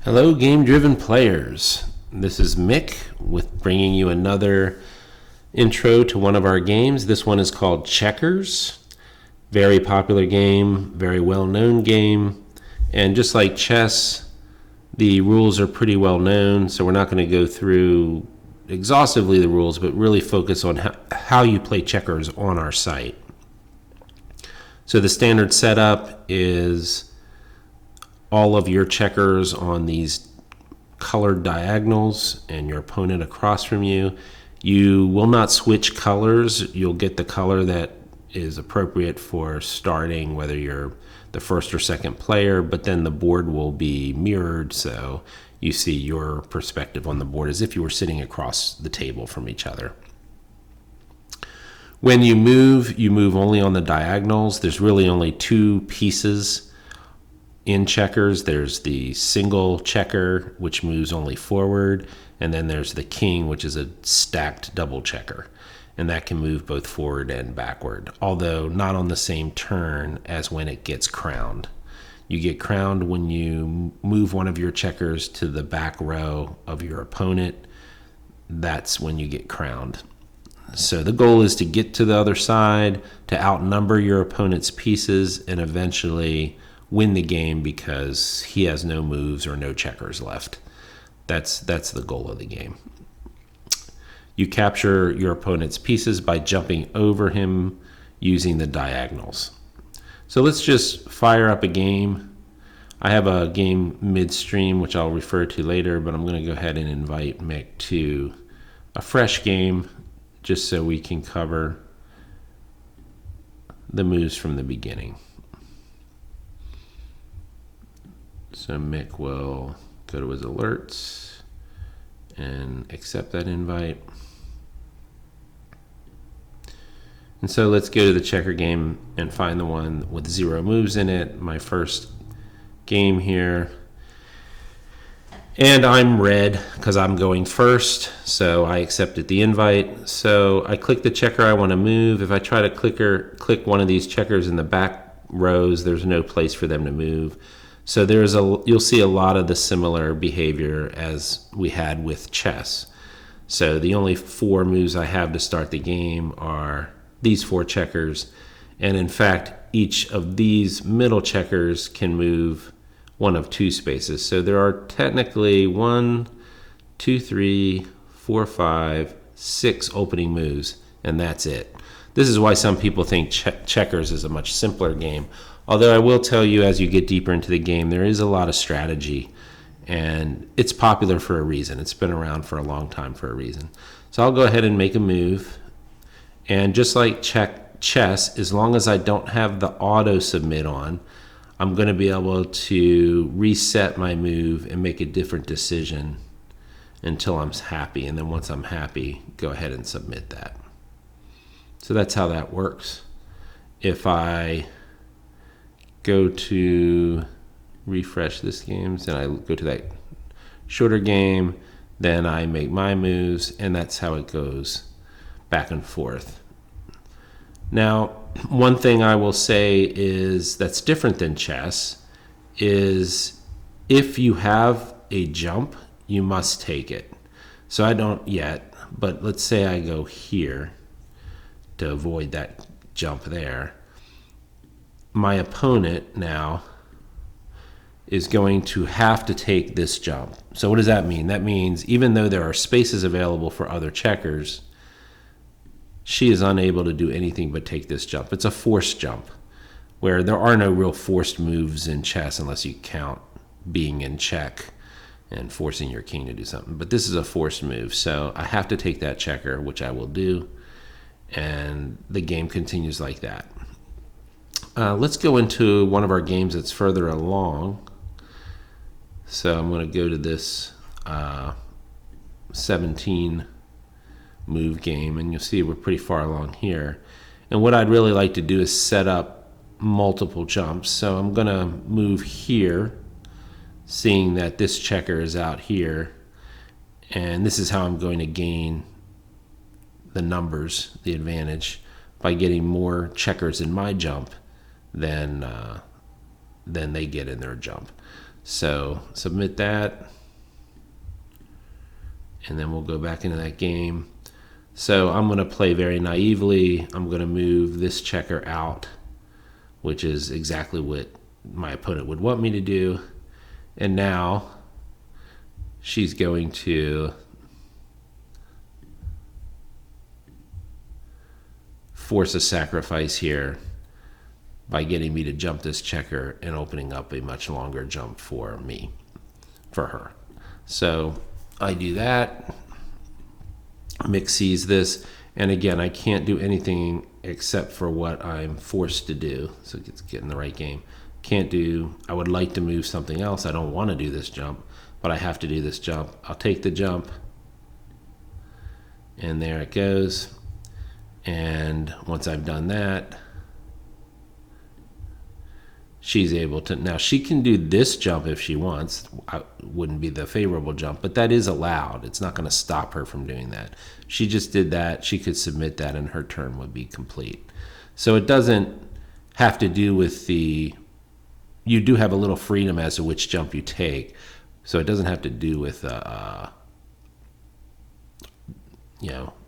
Hello, game-driven players. This is Mick with bringing you another intro to one of our games. This one is called Checkers. Very popular game, very well-known game. And just like chess, the rules are pretty well known, so we're not going to go through exhaustively the rules, but really focus on how you play checkers on our site. So the standard setup is all of your checkers on these colored diagonals and your opponent across from you. You will not switch colors. You'll get the color that is appropriate for starting, whether you're the first or second player, but then the board will be mirrored, so you see your perspective on the board as if you were sitting across the table from each other. When you move only on the diagonals. There's really only two pieces in checkers. There's the single checker, which moves only forward, and then there's the king, which is a stacked double checker, and that can move both forward and backward, although not on the same turn as when it gets crowned. You get crowned when you move one of your checkers to the back row of your opponent. That's when you get crowned. So the goal is to get to the other side, to outnumber your opponent's pieces, and eventually win the game because he has no moves or no checkers left. That's the goal of the game. You capture your opponent's pieces by jumping over him using the diagonals. So let's just fire up a game. I have a game midstream, which I'll refer to later, but I'm going to go ahead and invite Mick to a fresh game just so we can cover the moves from the beginning. So Mick will go to his alerts and accept that invite. And so let's go to the checker game and find the one with 0 moves in it, my first game here. And I'm red because I'm going first, so I accepted the invite. So I click the checker I want to move. If I try to click one of these checkers in the back rows, there's no place for them to move. So you'll see a lot of the similar behavior as we had with chess. So the only 4 moves I have to start the game are these 4 checkers. And in fact, each of these middle checkers can move one of 2 spaces. So there are technically 1, 2, 3, 4, 5, 6 opening moves, and that's it. This is why some people think checkers is a much simpler game. Although I will tell you, as you get deeper into the game, there is a lot of strategy, and it's popular for a reason. It's been around for a long time for a reason. So I'll go ahead and make a move. And just like chess, as long as I don't have the auto submit on, I'm going to be able to reset my move and make a different decision until I'm happy. And then once I'm happy, go ahead and submit that. So that's how that works. If I go to refresh this game, then I go to that shorter game, then I make my moves, and that's how it goes back and forth. Now, one thing I will say is that's different than chess is if you have a jump, you must take it. So I don't yet, but let's say I go here to avoid that jump there. My opponent now is going to have to take this jump. So what does that mean? That means even though there are spaces available for other checkers, she is unable to do anything but take this jump. It's a forced jump, where there are no real forced moves in chess unless you count being in check and forcing your king to do something. But this is a forced move, so I have to take that checker, which I will do, and the game continues like that. Let's go into one of our games that's further along. So I'm going to go to this 17 move game, and you'll see we're pretty far along here. And what I'd really like to do is set up multiple jumps. So I'm going to move here, seeing that this checker is out here, and this is how I'm going to gain the numbers, the advantage, by getting more checkers in my jump than they get in their jump. So submit that, and then we'll go back into that game. So I'm going to play very naively. I'm going to move this checker out, which is exactly what my opponent would want me to do. And now she's going to force a sacrifice here by getting me to jump this checker and opening up a much longer jump for her. So I do that. Mix sees this, and again, I can't do anything except for what I'm forced to do. So it's getting the right game. I would like to move something else. I don't want to do this jump, but I have to do this jump. I'll take the jump, and there it goes. And once I've done that, she's able to, now she can do this jump if she wants. I wouldn't be the favorable jump, but that is allowed. It's not going to stop her from doing that. She just did that. She could submit that and her turn would be complete. So it doesn't have to do with you do have a little freedom as to which jump you take. So it doesn't have to do with,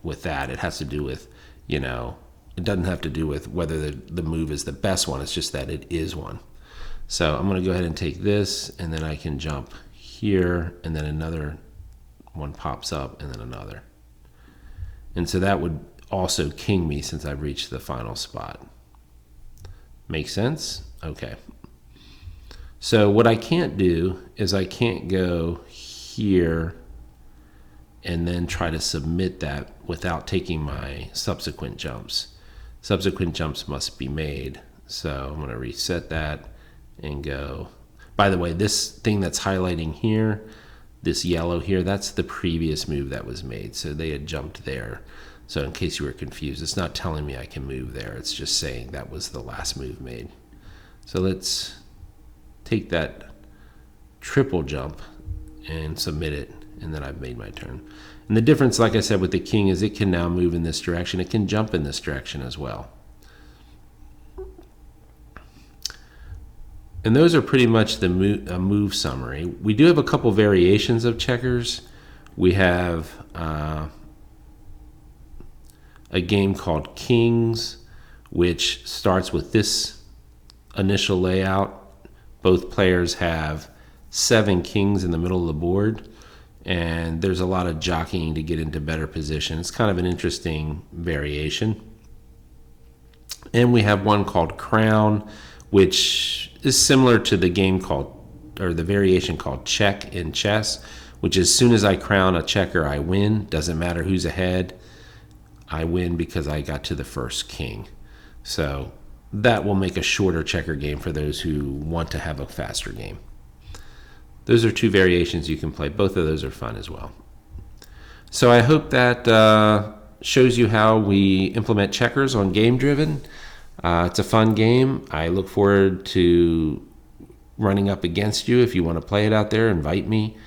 with that. It has to do with, it doesn't have to do with whether the move is the best one. It's just that it is one. So I'm going to go ahead and take this, and then I can jump here, and then another one pops up, and then another. And so that would also king me since I've reached the final spot. Make sense? Okay. So what I can't do is I can't go here and then try to submit that without taking my subsequent jumps. Subsequent jumps must be made. So I'm going to reset that and go. By the way, this thing that's highlighting here, this yellow here, that's the previous move that was made. So they had jumped there. So in case you were confused, it's not telling me I can move there. It's just saying that was the last move made. So let's take that triple jump and submit it, and then I've made my turn. And the difference, like I said, with the king is it can now move in this direction. It can jump in this direction as well. And those are pretty much the move summary. We do have a couple variations of checkers. We have a game called Kings, which starts with this initial layout. Both players have 7 kings in the middle of the board, and there's a lot of jockeying to get into better position. It's kind of an interesting variation. And we have one called Crown, which is similar to the game the variation called Check in chess, which as soon as I crown a checker, I win. Doesn't matter who's ahead. I win because I got to the first king. So that will make a shorter checker game for those who want to have a faster game. Those are 2 variations you can play. Both of those are fun as well. So I hope that shows you how we implement checkers on Game Driven. It's a fun game. I look forward to running up against you. If you want to play it out there, invite me.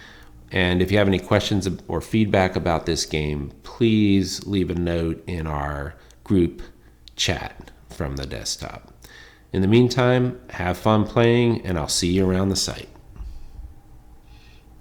And if you have any questions or feedback about this game, please leave a note in our group chat from the desktop. In the meantime, have fun playing, and I'll see you around the site.